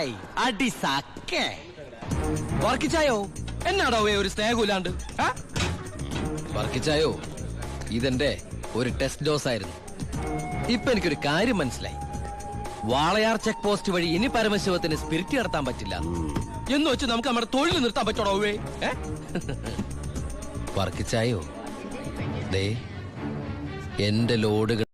Hi അടി സക്കേ വർക്കിച്ചായോ എന്നാടോ ഒരു സ്നേഹമില്ലാണ്ട് വർക്കിച്ചായോ ഇതെന്റെ ഒരു ടെസ്റ്റ് ഡോസ് ആയിരുന്നു. ഇപ്പൊ എനിക്കൊരു കാര്യം മനസ്സിലായി. വാളയാർ ചെക്ക് പോസ്റ്റ് വഴി ഇനി പരമശിവത്തിന് സ്പിരിറ്റ് നടത്താൻ പറ്റില്ല എന്ന് വെച്ച് നമുക്ക് നമ്മുടെ തൊഴിൽ നിർത്താൻ പറ്റണോ? വർക്കിച്ചായോ ദേ എന്റെ ലോഡുകൾ